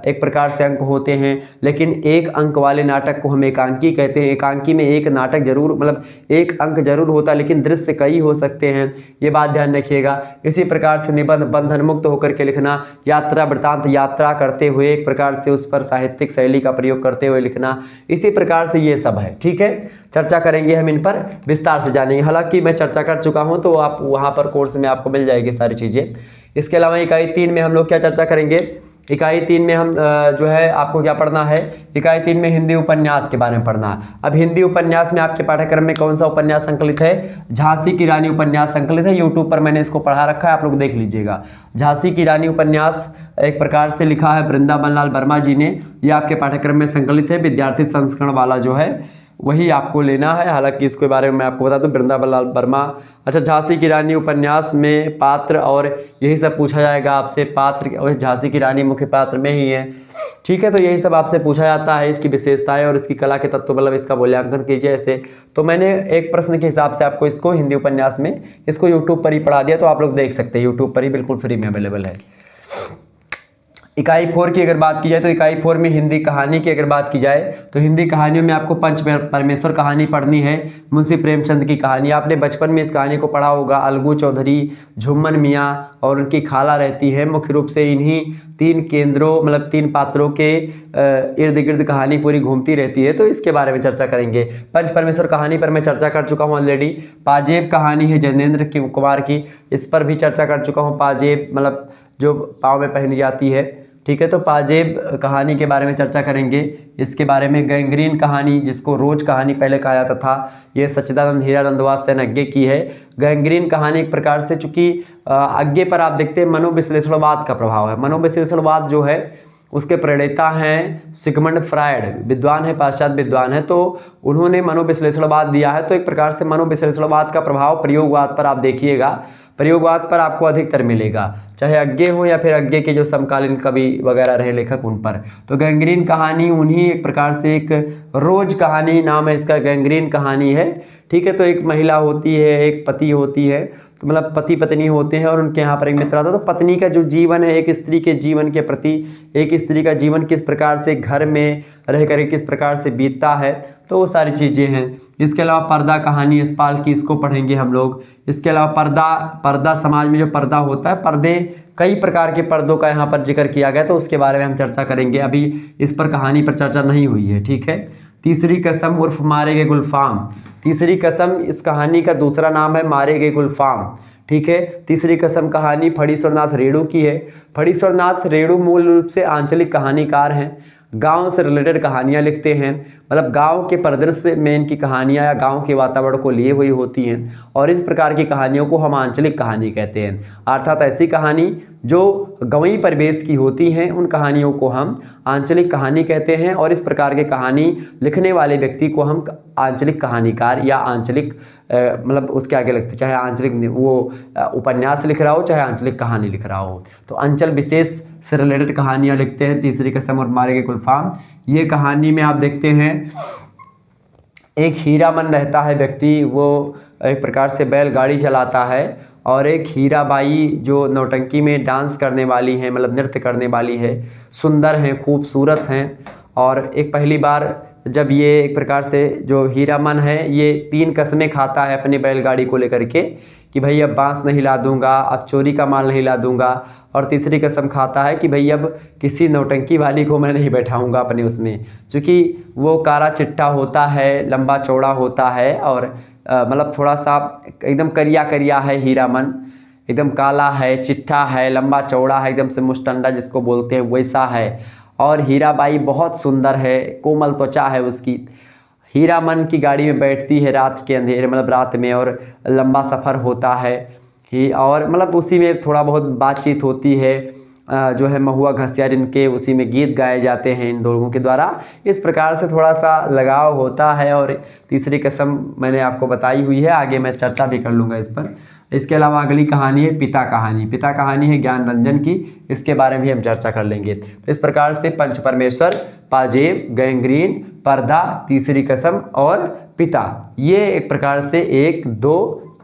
एक प्रकार से अंक होते हैं, लेकिन एक अंक वाले नाटक को हम एकांकी कहते हैं। एकांकी में एक नाटक जरूर, मतलब एक अंक जरूर होता है, लेकिन दृश्य कई हो सकते हैं, ये बात ध्यान रखिएगा। इसी प्रकार से निबंध बंधन मुक्त होकर के लिखना, यात्रा वृत्तांत यात्रा करते हुए एक प्रकार से उस पर साहित्यिक शैली का प्रयोग करते हुए लिखना, इसी प्रकार से ये सब है, ठीक है। चर्चा करेंगे हम इन पर, विस्तार से जानेंगे। हालांकि मैं चर्चा कर चुका हूं, तो आप वहां पर कोर्स में आपको मिल जाएगी सारी चीज़ें। इसके अलावा इकाई 3 में हम लोग क्या चर्चा करेंगे, इकाई 3 में हम जो है आपको क्या पढ़ना है, इकाई 3 में हिंदी उपन्यास के बारे में पढ़ना है। अब हिंदी उपन्यास में आपके पाठ्यक्रम में कौन सा उपन्यास संकलित है, झांसी की रानी उपन्यास संकलित है। यूट्यूब पर मैंने इसको पढ़ा रखा है, आप लोग देख लीजिएगा। झांसी की रानी उपन्यास एक प्रकार से लिखा है वृंदावन लाल वर्मा जी ने, यह आपके पाठ्यक्रम में संकलित है। विद्यार्थी संस्करण वाला जो है वही आपको लेना है। हालांकि इसके बारे में मैं आपको बता दूं, वृंदावन लाल वर्मा। अच्छा, झांसी की रानी उपन्यास में पात्र और यही सब पूछा जाएगा आपसे, पात्र और झांसी की रानी मुख्य पात्र में ही है, ठीक है। तो यही सब आपसे पूछा जाता है, इसकी विशेषताएं और इसकी कला के तत्व, मतलब इसका मूल्यांकन कीजिए ऐसे। तो मैंने एक प्रश्न के हिसाब से आपको इसको हिंदी उपन्यास में इसको यूट्यूब पर ही पढ़ा दिया, तो आप लोग देख सकते हैं, यूट्यूब पर ही बिल्कुल फ्री में अवेलेबल है। इकाई 4 की अगर बात की जाए तो इकाई 4 में हिंदी कहानी की अगर बात की जाए तो हिंदी कहानियों में आपको पंच परमेश्वर कहानी पढ़नी है, मुंशी प्रेमचंद की कहानी। आपने बचपन में इस कहानी को पढ़ा होगा। अलगू चौधरी, झुम्मन मियाँ और उनकी खाला रहती है। मुख्य रूप से इन्हीं 3 केंद्रों मतलब 3 पात्रों के इर्द गिर्द कहानी पूरी घूमती रहती है, तो इसके बारे में चर्चा करेंगे। पंच परमेश्वर कहानी पर मैं चर्चा कर चुका हूँ ऑलरेडी। पाजेब कहानी है जैनेन्द्र कुमार की, इस पर भी चर्चा कर चुका हूँ। पाजेब मतलब जो पाँव में पहनी जाती है, ठीक है। तो पाजेब कहानी के बारे में चर्चा करेंगे। इसके बारे में गैंग्रीन कहानी, जिसको रोज कहानी पहले कहा जाता था, ये सच्चिदानंद हीरानंदवास सेन अज्ञे की है। गैंग्रीन कहानी एक प्रकार से, चूंकि अज्ञे पर आप देखते हैं मनोविश्लेषणवाद का प्रभाव है। मनोविश्लेषणवाद जो है उसके प्रणेता हैं सिगमंड फ्रायड, विद्वान है, पाश्चात्य विद्वान है। तो उन्होंने मनोविश्लेषणवाद दिया है। तो एक प्रकार से मनोविश्लेषणवाद का प्रभाव प्रयोगवाद पर आप देखिएगा, प्रयोगवाद पर आपको अधिकतर मिलेगा, चाहे अज्ञे हो या फिर अज्ञे के जो समकालीन कवि वगैरह रहे लेखक उन पर। तो गैंग्रीन कहानी उन्हीं एक प्रकार से, एक रोज कहानी नाम है इसका, गैंग्रीन कहानी है, ठीक है। तो एक महिला होती है, एक पति होती है, तो मतलब पति पत्नी होते हैं और उनके यहाँ पर एक मित्र आता है। तो पत्नी का जो जीवन है, एक स्त्री के जीवन के प्रति, एक स्त्री का जीवन किस प्रकार से घर में रह कर किस प्रकार से बीतता है, तो वो सारी चीज़ें हैं। इसके अलावा पर्दा कहानी यशपाल की, इसको पढ़ेंगे हम लोग। इसके अलावा पर्दा समाज में जो पर्दा होता है, पर्दे कई प्रकार के पर्दों का यहाँ पर जिक्र किया गया, तो उसके बारे में हम चर्चा करेंगे। अभी इस पर कहानी पर चर्चा नहीं हुई है, ठीक है। तीसरी कसम उर्फ मारे गए गुलफाम, तीसरी कसम इस कहानी का दूसरा नाम है मारे गए गुलफाम, ठीक है। तीसरी कसम कहानी फणीश्वरनाथ रेणु की है। फणीश्वरनाथ रेणु मूल रूप से आंचलिक कहानीकार हैं, गांव से रिलेटेड कहानियां लिखते हैं, मतलब गांव के परिदृश्य में इनकी कहानियां या गांव के वातावरण को लिए हुई होती हैं, और इस प्रकार की कहानियों को हम आंचलिक कहानी कहते हैं। अर्थात ऐसी कहानी जो गंवई परिवेश की होती हैं, उन कहानियों को हम आंचलिक कहानी कहते हैं। और इस प्रकार के कहानी लिखने वाले व्यक्ति को हम आंचलिक कहानीकार या आंचलिक मतलब उसके आगे लगते, चाहे आंचलिक वो उपन्यास लिख रहा हो, चाहे आंचलिक कहानी लिख रहा हो, तो अंचल विशेष से रिलेटेड कहानियां लिखते हैं। तीसरी कसम और मारे गए गुलफाम, ये कहानी में आप देखते हैं एक हीरामन रहता है व्यक्ति, वो एक प्रकार से बैलगाड़ी चलाता है, और एक हीराबाई जो नौटंकी में डांस करने वाली हैं, मतलब नृत्य करने वाली है, सुंदर हैं, खूबसूरत हैं। और एक पहली बार जब ये एक प्रकार से जो हीरामन है, ये 3 कस्में खाता है अपनी बैलगाड़ी को लेकर के कि भाई अब बांस नहीं ला दूंगा, अब चोरी का माल नहीं ला दूंगा। और तीसरी कसम खाता है कि भाई अब किसी नौटंकी वाली को मैं नहीं बैठाऊंगा अपने उसमें, क्योंकि वो काला चिट्टा होता है, लंबा चौड़ा होता है, और मतलब थोड़ा सा एकदम करिया करिया है हीरामन, एकदम काला है, चिट्ठा है, लंबा चौड़ा है, एकदम से मुस्टंडा जिसको बोलते हैं वैसा है। और हीराबाई बहुत सुंदर है, कोमल त्वचा है उसकी। हीरामन की गाड़ी में बैठती है रात के अंधेरे, मतलब रात में, और लंबा सफ़र होता है ही, और मतलब उसी में थोड़ा बहुत बातचीत होती है, जो है महुआ घसियार इनके उसी में गीत गाए जाते हैं इन लोगों के द्वारा। इस प्रकार से थोड़ा सा लगाव होता है। और तीसरी कसम मैंने आपको बताई हुई है, आगे मैं चर्चा भी कर लूँगा इस पर। इसके अलावा अगली कहानी है पिता कहानी। पिता कहानी है ज्ञान रंजन की, इसके बारे में भी हम चर्चा कर लेंगे। तो इस प्रकार से पंच परमेश्वर, पाजेब, गैंग्रीन, पर्दा, तीसरी कसम और पिता, ये एक प्रकार से 1, 2,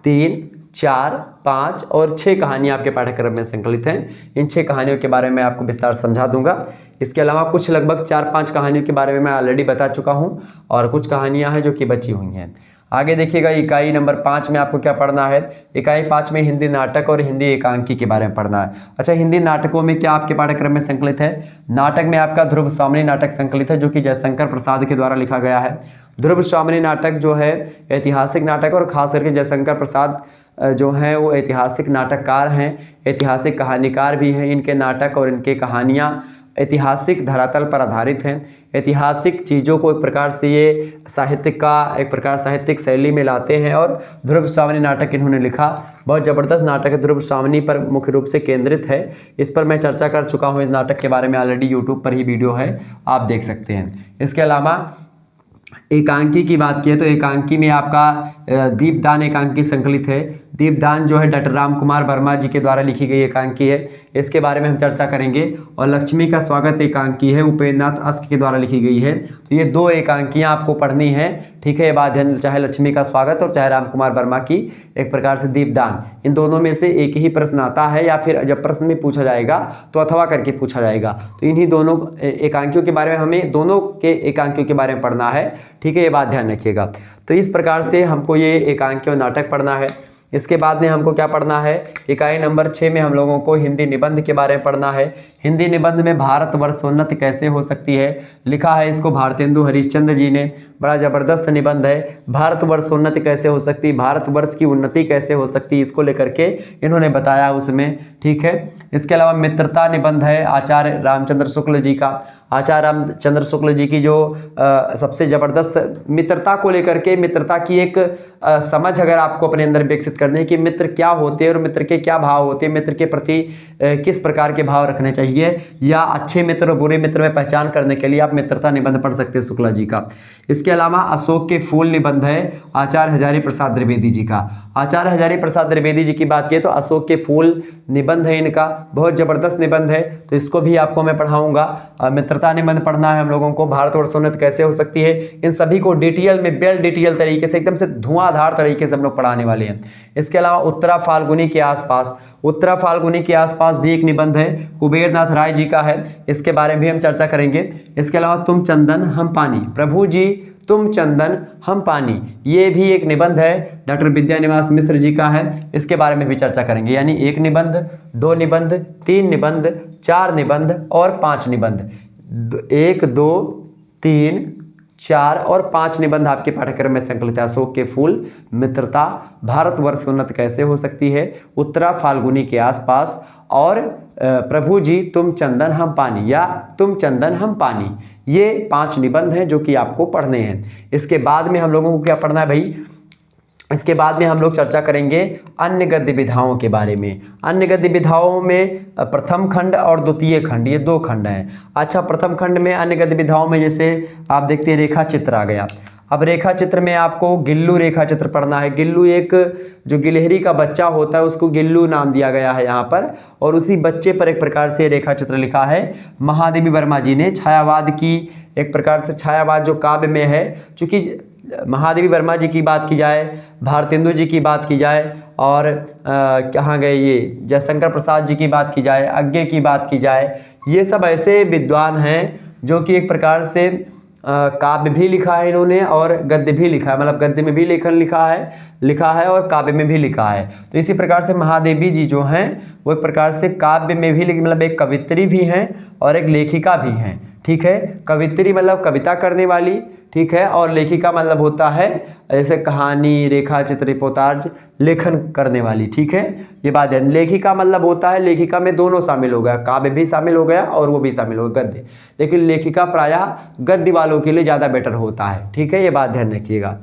3, 4, 5 और 6 कहानियाँ आपके पाठ्यक्रम में संकलित हैं। इन 6 कहानियों के बारे में आपको विस्तार समझा दूंगा। इसके अलावा कुछ लगभग 4-5 कहानियों के बारे में मैं ऑलरेडी बता चुका हूँ, और कुछ कहानियाँ हैं जो कि बची हुई हैं। आगे देखिएगा, इकाई नंबर 5 में आपको क्या पढ़ना है। इकाई 5 में हिंदी नाटक और हिंदी एकांकी के बारे में पढ़ना है। अच्छा, हिंदी नाटकों में क्या आपके पाठ्यक्रम में संकलित है? नाटक में आपका ध्रुव स्वामिनी नाटक संकलित है, जो कि जयशंकर प्रसाद के द्वारा लिखा गया है। ध्रुव स्वामिनी नाटक जो है ऐतिहासिक नाटक, और खास करके जयशंकर प्रसाद जो हैं वो ऐतिहासिक नाटककार हैं, ऐतिहासिक कहानीकार भी हैं। इनके नाटक और इनके कहानियाँ ऐतिहासिक धरातल पर आधारित हैं। ऐतिहासिक चीज़ों को एक प्रकार से ये साहित्यिक शैली में लाते हैं। और ध्रुव श्रावणी नाटक इन्होंने लिखा, बहुत ज़बरदस्त नाटक है, ध्रुव श्रावणी पर मुख्य रूप से केंद्रित है। इस पर मैं चर्चा कर चुका हूँ, इस नाटक के बारे में ऑलरेडी यूट्यूब पर ही वीडियो है, आप देख सकते हैं। इसके अलावा एकांकी की बात की तो एकांकी में आपका दीपदान एकांकी संकलित है। दीपदान जो है डॉक्टर राम कुमार वर्मा जी के द्वारा लिखी गई एकांकी है, इसके बारे में हम चर्चा करेंगे। और लक्ष्मी का स्वागत एकांकी है, उपेंद्र नाथ अस्क के द्वारा लिखी गई है। तो ये दो एकांकियाँ आपको पढ़नी है, ठीक है। ये बात ध्यान, चाहे लक्ष्मी का स्वागत और चाहे राम कुमार वर्मा की एक प्रकार से दीपदान, इन दोनों में से एक ही प्रश्न आता है, या फिर जब प्रश्न में पूछा जाएगा तो अथवा करके पूछा जाएगा। तो इन्हीं दोनों एकांकियों के बारे में हमें दोनों के एकांकियों के बारे में पढ़ना है, ठीक है। ये बात ध्यान रखिएगा। तो इस प्रकार से हमको ये एकांकी और नाटक पढ़ना है। इसके बाद में हमको क्या पढ़ना है, इकाई नंबर 6 में हम लोगों को हिंदी निबंध के बारे में पढ़ना है। हिंदी निबंध में भारतवर्षोन्नति कैसे हो सकती है, लिखा है इसको भारतेंदु हरिश्चंद्र जी ने, बड़ा ज़बरदस्त निबंध है। भारतवर्षोन्नति कैसे हो सकती, भारतवर्ष की उन्नति कैसे हो सकती, इसको लेकर के इन्होंने बताया उसमें, ठीक है। इसके अलावा मित्रता निबंध है आचार्य रामचंद्र शुक्ल जी का। आचार्य रामचंद्र शुक्ल जी की जो सबसे ज़बरदस्त मित्रता को लेकर के, मित्रता की एक समझ अगर आपको अपने अंदर विकसित करनी है कि मित्र क्या होते हैं और मित्र के क्या भाव होते हैं, मित्र के प्रति किस प्रकार के भाव रखने चाहिए, या अच्छे मित्र और बुरे मित्र में पहचान करने के लिए आप मित्रता निबंध पढ़ सकते हैं शुक्ला जी का। इसके अलावा अशोक के फूल निबंध है आचार्य हजारी प्रसाद द्विवेदी जी का। आचार्य हजारी प्रसाद द्विवेदी जी की बात की तो अशोक के फूल निबंध है इनका, बहुत ज़बरदस्त निबंध है, तो इसको भी आपको मैं पढ़ाऊंगा। मित्रता निबंध पढ़ना है हम लोगों को, भारतवर्षोन्नति कैसे हो सकती है, इन सभी को डिटेल में वेल डिटेल तरीके से, एकदम से धुआंधार तरीके से हम लोग पढ़ाने वाले हैं। इसके अलावा उत्तरा फाल्गुनी के आसपास, उत्तरा फाल्गुनी के आसपास भी एक निबंध है, कुबेर नाथ राय जी का है, इसके बारे में भी हम चर्चा करेंगे। इसके अलावा तुम चंदन हम पानी, प्रभु जी तुम चंदन हम पानी, ये भी एक निबंध है, डॉक्टर विद्यानिवास मिश्र जी का है, इसके बारे में भी चर्चा करेंगे। यानी एक निबंध, दो निबंध, तीन निबंध, चार निबंध और पांच निबंध, 1, 2, 3, 4 और 5 निबंध आपके पाठ्यक्रम में संकलित है। अशोक के फूल, मित्रता, भारतवर्षोन्नति कैसे हो सकती है, उत्तरा फाल्गुनी के आसपास, और प्रभु जी तुम चंदन हम पानी, या तुम चंदन हम पानी, ये 5 निबंध हैं जो कि आपको पढ़ने हैं। इसके बाद में हम लोगों को क्या पढ़ना है भाई, इसके बाद में हम लोग चर्चा करेंगे अन्य गद्य विधाओं के बारे में। अन्य गद्य विधाओं में प्रथम खंड और द्वितीय खंड, ये 2 खंड हैं। अच्छा, प्रथम खंड में अन्य गद्य विधाओं में जैसे आप देखते हैं रेखा चित्र आ गया। अब रेखा चित्र में आपको गिल्लू रेखा चित्र पढ़ना है। गिल्लू एक जो गिलहरी का बच्चा होता है उसको गिल्लू नाम दिया गया है यहाँ पर, और उसी बच्चे पर एक प्रकार से रेखा चित्र लिखा है महादेवी वर्मा जी ने। छायावाद की एक प्रकार से, छायावाद जो काव्य में है, चूँकि महादेवी वर्मा जी की बात की जाए, भारतेंदु जी की बात की जाए, और कहाँ गए ये जयशंकर प्रसाद जी की बात की जाए, अज्ञे की बात की जाए, ये सब ऐसे विद्वान हैं जो कि एक प्रकार से काव्य भी लिखा है इन्होंने और गद्य भी लिखा है, मतलब गद्य में भी लेखन लिखा है और काव्य में भी लिखा है। तो इसी प्रकार से महादेवी जी जो हैं वो एक प्रकार से काव्य में भी मतलब एक कवित्री भी हैं और एक लेखिका भी हैं, ठीक है। कवित्री मतलब कविता करने वाली, ठीक है, और लेखिका मतलब होता है जैसे कहानी, रेखा चित्र, रिपोर्टाज लेखन करने वाली, ठीक है। ये बात है, लेखिका मतलब होता है, लेखिका में दोनों शामिल हो गया, काव्य भी शामिल हो गया और वो भी शामिल हो गया गद्य, लेकिन लेखिका प्रायः गद्य वालों के लिए ज़्यादा बेटर होता है, ठीक है। ये बात ध्यान रखिएगा।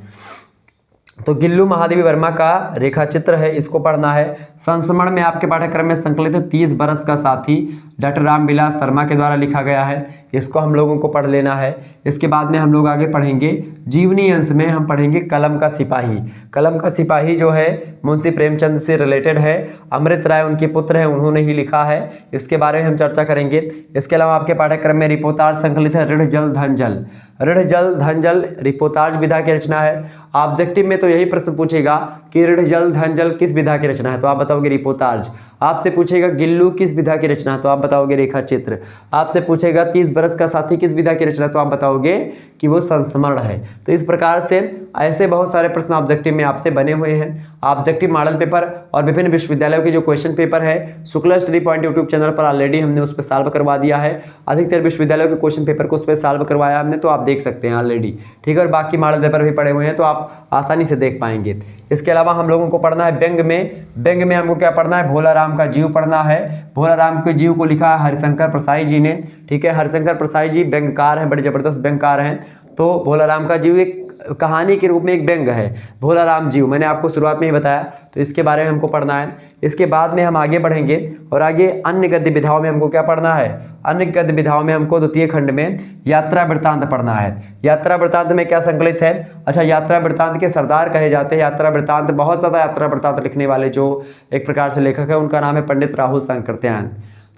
तो गिल्लू महादेवी वर्मा का रेखा चित्र है, इसको पढ़ना है। संस्मरण में आपके पाठ्यक्रम में संकलित है 30 बरस का साथी, डॉक्टर रामविलास शर्मा के द्वारा लिखा गया है, इसको हम लोगों को पढ़ लेना है। इसके बाद में हम लोग आगे पढ़ेंगे जीवनी अंश में हम पढ़ेंगे कलम का सिपाही। कलम का सिपाही जो है मुंशी प्रेमचंद से रिलेटेड है, अमृत राय उनके पुत्र हैं, उन्होंने ही लिखा है, इसके बारे में हम चर्चा करेंगे। इसके अलावा आपके पाठ्यक्रम में रिपोर्टाज संकलित है ऋण जल धन जल। ऋण जल धन जल रिपोर्टाज विधा की रचना है। ऑब्जेक्टिव में तो यही प्रश्न पूछेगा कि ऋण जल धन जल किस विधा की रचना है, तो आप बताओगे रिपोर्टाज। आपसे पूछेगा गिल्लू किस विधा की रचना, तो आप बताओगे रेखा चित्र। आपसे पूछेगा 30 बरस का साथी किस विधा की रचना, तो आप बताओगे कि कि वो संस्मरण है। तो इस प्रकार से ऐसे बहुत सारे प्रश्न ऑब्जेक्टिव में आपसे बने हुए हैं। ऑब्जेक्टिव मॉडल पेपर और विभिन्न विश्वविद्यालयों के जो क्वेश्चन पेपर है Shukla study point YouTube channel पर ऑलरेडी हमने उस पर सॉल्व करवा दिया है। अधिकतर विश्वविद्यालयों के क्वेश्चन पेपर को उस पर सॉल्व करवाया हमने, तो आप देख सकते हैं ऑलरेडी, ठीक है। और बाकी मॉडल पेपर भी पड़े हुए हैं तो आप आसानी से देख पाएंगे। इसके अलावा हम लोगों को पढ़ना है व्यंग में। व्यंग में हमको क्या पढ़ना है, भोला राम का जीव पढ़ना है। भोला राम के जीव को लिखा है हरिशंकर प्रसाई जी ने, ठीक है। हरिशंकर प्रसाई जी व्यंगकार हैं, बड़े जबरदस्त व्यंगकार हैं। तो भोला राम का जीव एक कहानी के रूप में एक व्यंग है, भोला राम जीव, मैंने आपको शुरुआत में ही बताया। तो इसके बारे में हमको पढ़ना है। इसके बाद में हम आगे बढ़ेंगे और आगे अन्य गद्य विधाओं में हमको क्या पढ़ना है, अन्य गद्य विधाओं में हमको द्वितीय खंड में यात्रा वृत्तांत पढ़ना है। यात्रा वृत्तांत में क्या संकलित है, अच्छा यात्रा वृत्तांत के सरदार कहे जाते हैं। यात्रा वृत्तांत, बहुत ज़्यादा यात्रा वृत्तांत लिखने वाले जो एक प्रकार से लेखक है उनका नाम है पंडित राहुल शंकरत्यायन।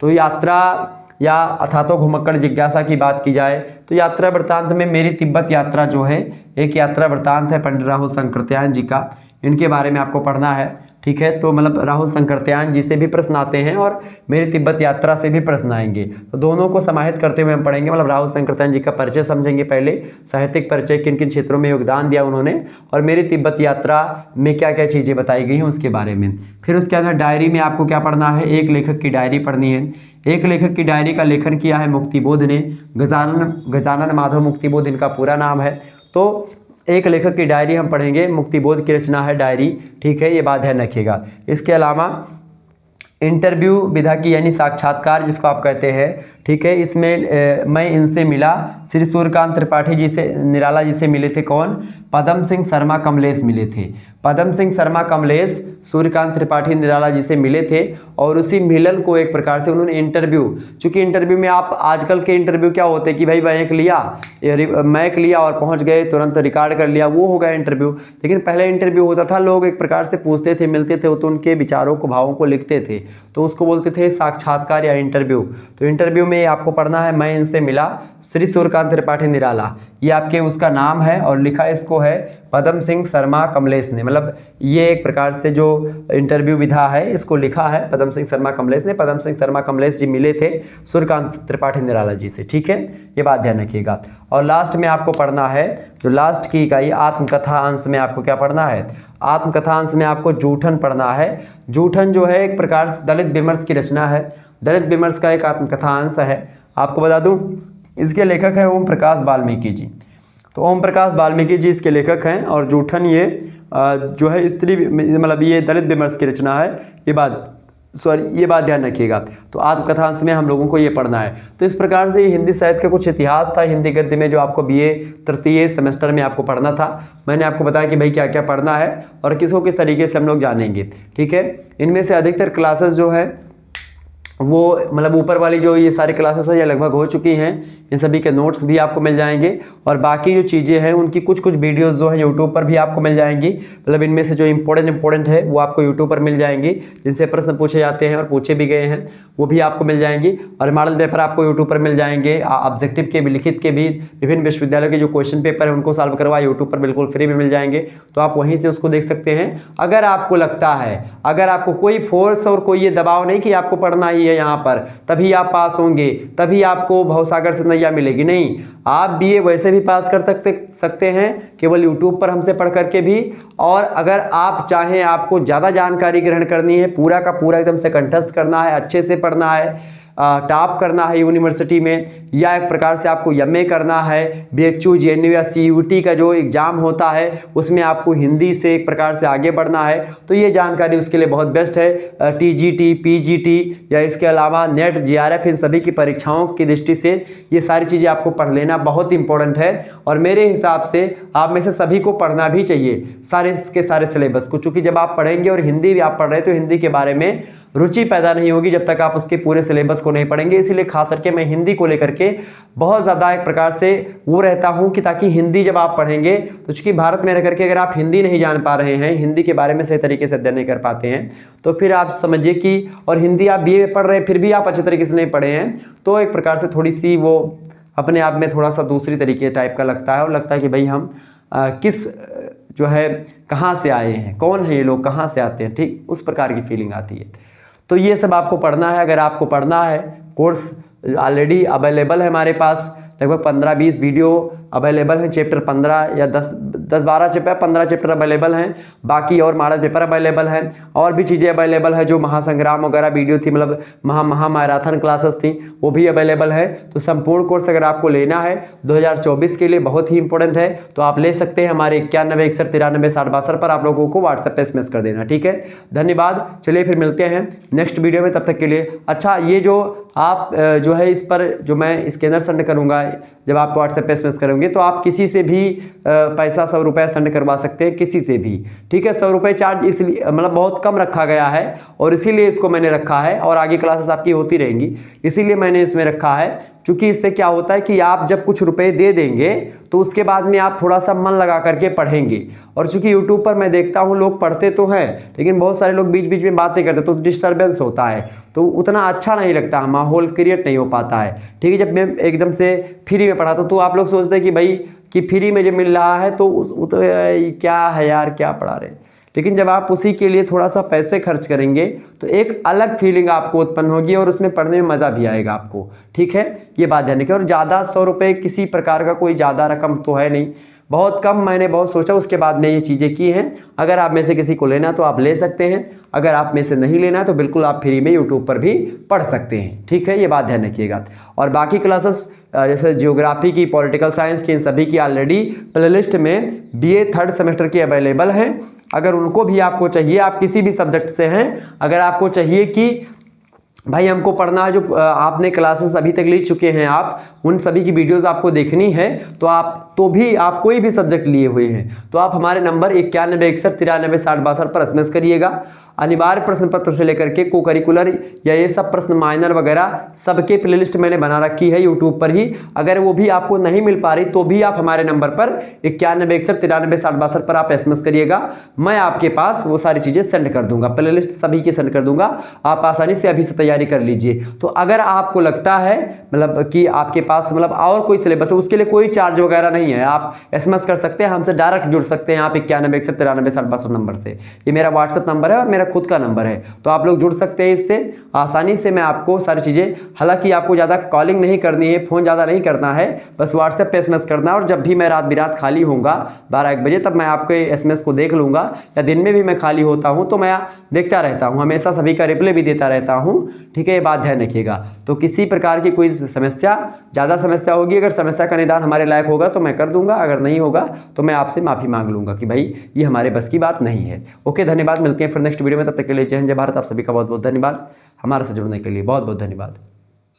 तो यात्रा या अथातो घुमक्कड़ जिज्ञासा की बात की जाए तो यात्रा वृत्तांत में मेरी तिब्बत यात्रा जो है एक यात्रा वृत्तांत है पंडित राहुल शंकरत्यायन जी का, इनके बारे में आपको पढ़ना है, ठीक है। तो मतलब राहुल शंकरत्यायन जी से भी प्रश्न आते हैं और मेरी तिब्बत यात्रा से भी प्रश्न आएंगे, तो दोनों को समाहित करते हुए हम पढ़ेंगे। मतलब राहुल शंकरत्यायन जी का परिचय समझेंगे पहले, साहित्यिक परिचय, किन किन क्षेत्रों में योगदान दिया उन्होंने, और मेरी तिब्बत यात्रा में क्या क्या चीज़ें बताई गई हैं उसके बारे में। फिर उसके अंदर डायरी में आपको क्या पढ़ना है, एक लेखक की डायरी पढ़नी है। एक लेखक की डायरी का लेखन किया है मुक्तिबोध ने, गजानन माधव मुक्तिबोध इनका पूरा नाम है। तो एक लेखक की डायरी हम पढ़ेंगे, मुक्तिबोध की रचना है डायरी, ठीक है, ये बात ध्यान रखिएगा। इसके अलावा इंटरव्यू विधा की यानी साक्षात्कार जिसको आप कहते हैं, ठीक है, इसमें मैं इनसे मिला, श्री सूर्यकांत त्रिपाठी जी से, निराला जी से मिले थे कौन, पदम सिंह शर्मा कमलेश मिले थे। पदम सिंह शर्मा कमलेश सूर्यकांत त्रिपाठी निराला जी से मिले थे और उसी मिलन को एक प्रकार से उन्होंने इंटरव्यू, चूंकि इंटरव्यू में आप आजकल के इंटरव्यू क्या होते हैं कि भाई मैक लिया और पहुंच गए, तुरंत रिकॉर्ड कर लिया, वो हो गया इंटरव्यू। लेकिन पहले इंटरव्यू होता था, लोग एक प्रकार से पूछते थे, मिलते थे, तो उनके विचारों को, भावों को लिखते थे, तो उसको बोलते थे साक्षात्कार या इंटरव्यू। तो इंटरव्यू में आपको पढ़ना है, मैं इनसे मिला, श्री सूर्यकांत त्रिपाठी निराला, ये आपके उसका नाम है और लिखा इसको है पदम सिंह शर्मा कमलेश ने। मतलब ये एक प्रकार से जो इंटरव्यू विधा है इसको लिखा है पदम सिंह शर्मा कमलेश ने। पदम सिंह शर्मा कमलेश जी मिले थे सूर्यकांत त्रिपाठी निराला जी से, ठीक है, ये बात ध्यान रखिएगा। और लास्ट में आपको पढ़ना है, जो लास्ट की इकाई आत्मकथा अंश में आपको क्या पढ़ना है, आत्मकथा अंश में आपको जूठन पढ़ना है। जूठन जो है एक प्रकार से दलित विमर्श की रचना है, दलित विमर्श का एक आत्मकथा अंश है। आपको बता दूं इसके लेखक है ओम प्रकाश वाल्मीकि जी। तो ओम प्रकाश वाल्मीकि जी इसके लेखक हैं और जूठन ये जो है स्त्री, मतलब ये दलित विमर्श की रचना है, ये बात ध्यान रखिएगा। तो आत्मकथांश में हम लोगों को ये पढ़ना है। तो इस प्रकार से हिंदी साहित्य का कुछ इतिहास था हिंदी गद्य में जो आपको बीए तृतीय सेमेस्टर में आपको पढ़ना था। मैंने आपको बताया कि भाई क्या क्या पढ़ना है और किस तरीके से हम लोग जानेंगे, ठीक है। इनमें से अधिकतर क्लासेस जो है वो मतलब ऊपर वाली जो ये सारी क्लासेस है ये लगभग हो चुकी हैं, इन सभी के नोट्स भी आपको मिल जाएंगे और बाकी जो चीज़ें हैं उनकी कुछ वीडियोस जो है यूट्यूब पर भी आपको मिल जाएंगी। मतलब इनमें से जो इंपॉर्टेंट है वो आपको यूट्यूब पर मिल जाएंगी, जिनसे प्रश्न पूछे जाते हैं और पूछे भी गए हैं वो भी आपको मिल जाएंगी। और मॉडल पेपर आपको यूट्यूब पर मिल जाएंगे, ऑब्जेक्टिव के भी, लिखित के भी, विभिन्न विश्वविद्यालयों के जो क्वेश्चन पेपर है उनको सॉल्व करवा यूट्यूब पर बिल्कुल फ्री में मिल जाएंगे, तो आप वहीं से उसको देख सकते हैं। अगर आपको लगता है, अगर आपको कोई फोर्स और कोई ये दबाव नहीं कि आपको पढ़ना ही है यहाँ पर तभी आप पास होंगे, तभी आपको भवसागर से नैया मिलेगी, नहीं, आप बीए वैसे भी पास कर सकते हैं केवल यूट्यूब पर हमसे पढ़ करके भी। और अगर आप चाहें, आपको ज़्यादा जानकारी ग्रहण करनी है, पूरा का पूरा एकदम से कंठस्थ करना है, अच्छे से पढ़ना है, टॉप करना है यूनिवर्सिटी में, या एक प्रकार से आपको एमए करना है, बीएचयू जेएनयू या सीयूटी का जो एग्ज़ाम होता है उसमें आपको हिंदी से एक प्रकार से आगे बढ़ना है, तो ये जानकारी उसके लिए बहुत बेस्ट है। टीजीटी, पीजीटी या इसके अलावा नेट, जीआरएफ, इन सभी की परीक्षाओं की दृष्टि से ये सारी चीज़ें आपको पढ़ लेना बहुत इंपॉर्टेंट है। और मेरे हिसाब से आप में से सभी को पढ़ना भी चाहिए सारे के सारे सिलेबस को, चूँकि जब आप पढ़ेंगे और हिंदी भी आप पढ़ रहे हैं तो हिंदी के बारे में रुचि पैदा नहीं होगी जब तक आप उसके पूरे सिलेबस को नहीं पढ़ेंगे। इसीलिए खास करके मैं हिंदी को लेकर के बहुत ज़्यादा एक प्रकार से वो रहता हूँ कि ताकि हिंदी जब आप पढ़ेंगे तो चूँकि भारत में रह करके अगर आप हिंदी नहीं जान पा रहे हैं, हिंदी के बारे में सही तरीके से अध्ययन नहीं कर पाते हैं, तो फिर आप समझिए कि, और हिंदी आप बीए पढ़ रहे हैं फिर भी आप अच्छे तरीके से नहीं पढ़े हैं, तो एक प्रकार से थोड़ी सी वो अपने आप में थोड़ा सा दूसरी तरीके टाइप का लगता है और लगता है कि भाई हम किस जो है कहाँ से आए हैं, कौन है ये लोग, कहाँ से आते हैं, ठीक उस प्रकार की फीलिंग आती है। तो ये सब आपको पढ़ना है। अगर आपको पढ़ना है, कोर्स ऑलरेडी अवेलेबल है हमारे पास, लगभग 15-20 वीडियो अवेलेबल हैं, चैप्टर 15 या 10-12 चैप्टर 15 चैप्टर अवेलेबल हैं, बाकी और मॉडल पेपर अवेलेबल हैं, और भी चीज़ें अवेलेबल है। जो महासंग्राम वगैरह वीडियो थी, मतलब महामैराथन क्लासेस थी, वो भी अवेलेबल है। तो संपूर्ण कोर्स अगर आपको लेना है 2024 के लिए बहुत ही इंपॉर्टेंट है, तो आप ले सकते हैं। हमारे 91 61 93 60 62 पर आप लोगों को व्हाट्सएप पे SMS कर देना, ठीक है। धन्यवाद। चलिए फिर मिलते हैं नेक्स्ट वीडियो में, तब तक के लिए। अच्छा, ये जो आप जो है इस पर जो मैं स्कैनर सेंड करूंगा, जब आप व्हाट्सएप पे SMS करोगे तो आप किसी से भी पैसा 100 रुपये सेंड करवा सकते हैं, किसी से भी, ठीक है। 100 रुपये चार्ज इसलिए मतलब बहुत कम रखा गया है, और इसीलिए इसको मैंने रखा है, और आगे क्लासेस आपकी होती रहेंगी, इसीलिए मैंने इसमें रखा है। क्योंकि इससे क्या होता है कि आप जब कुछ रुपए दे देंगे तो उसके बाद में आप थोड़ा सा मन लगा करके पढ़ेंगे। और चूंकि यूट्यूब पर मैं देखता हूँ लोग पढ़ते तो हैं, लेकिन बहुत सारे लोग बीच बीच में बातें करते तो डिस्टर्बेंस होता है, तो उतना अच्छा नहीं लगता, माहौल क्रिएट नहीं हो पाता है, ठीक है। जब मैं एकदम से फ्री में पढ़ाता हूँ तो आप लोग सोचते हैं कि भाई कि फ्री में जब मिल रहा है तो तो क्या है यार, क्या पढ़ा रहे। लेकिन जब आप उसी के लिए थोड़ा सा पैसे खर्च करेंगे तो एक अलग फीलिंग आपको उत्पन्न होगी, और उसमें पढ़ने में मज़ा भी आएगा आपको, ठीक है। ये बात ध्यान रखिए। और ज़्यादा 100 रुपये किसी प्रकार का कोई ज़्यादा रकम तो है नहीं, बहुत कम, मैंने बहुत सोचा उसके बाद में ये चीज़ें की हैं। अगर आप में से किसी को लेना तो आप ले सकते हैं, अगर आप में से नहीं लेना तो बिल्कुल आप फ्री में यूट्यूब पर भी पढ़ सकते हैं, ठीक है। ये बात ध्यान रखिएगा। और बाकी क्लासेस जैसे ज्योग्राफी की, पॉलिटिकल साइंस की, इन सभी की ऑलरेडी प्लेलिस्ट में BA 3rd सेमेस्टर की अवेलेबल हैं। अगर उनको भी आपको चाहिए, आप किसी भी सब्जेक्ट से हैं, अगर आपको चाहिए कि भाई हमको पढ़ना है, जो आपने क्लासेस अभी तक ले चुके हैं, आप उन सभी की वीडियोस आपको देखनी है, तो आप कोई भी सब्जेक्ट लिए हुए हैं तो आप हमारे नंबर 91 61 93 60 62 पर SMS करिएगा। अनिवार्य प्रश्न पत्र से लेकर के को करिकुलर या ये सब प्रश्न माइनर वगैरह सबके प्लेलिस्ट मैंने बना रखी है यूट्यूब पर ही। अगर वो भी आपको नहीं मिल पा रही तो भी आप हमारे नंबर पर 91 61 93 60 62 पर आप SMS करिएगा, मैं आपके पास वो सारी चीज़ें सेंड कर दूंगा, प्लेलिस्ट सभी की सेंड कर दूंगा, आप आसानी से अभी से तैयारी कर लीजिए। तो अगर आपको लगता है मतलब कि आपके पास मतलब और कोई सिलेबस है, उसके लिए कोई चार्ज वगैरह नहीं है, आप SMS कर सकते हैं, हमसे डायरेक्ट जुड़ सकते हैं आप 91 61 93 60 62 नंबर से। ये मेरा व्हाट्सएप नंबर है और मेरा खुद का नंबर है, तो आप लोग जुड़ सकते हैं इससे आसानी से। मैं आपको सारी चीज़ें, हालांकि आपको ज़्यादा कॉलिंग नहीं करनी है, फ़ोन ज़्यादा नहीं करना है, बस व्हाट्सएप पे SMS करना है। और जब भी मैं रात बिरात खाली होऊंगा 12-1 बजे, तब मैं आपके SMS को देख लूँगा, या दिन में भी मैं खाली होता हूँ तो मैं देखता रहता हूँ, हमेशा सभी का रिप्लाई भी देता रहता हूँ, ठीक है। ये बात ध्यान रखिएगा। तो किसी प्रकार की कोई समस्या, ज़्यादा समस्या होगी, अगर समस्या का निदान हमारे लायक होगा तो मैं कर दूंगा, अगर नहीं होगा तो मैं आपसे माफ़ी मांग लूँगा कि भाई ये हमारे बस की बात नहीं है। ओके, धन्यवाद। मिलते हैं फिर नेक्स्ट वीडियो में, तब तक के लिए जय हिंद जय भारत। आप सभी का बहुत बहुत धन्यवाद, हमारे से जुड़ने के लिए बहुत बहुत धन्यवाद।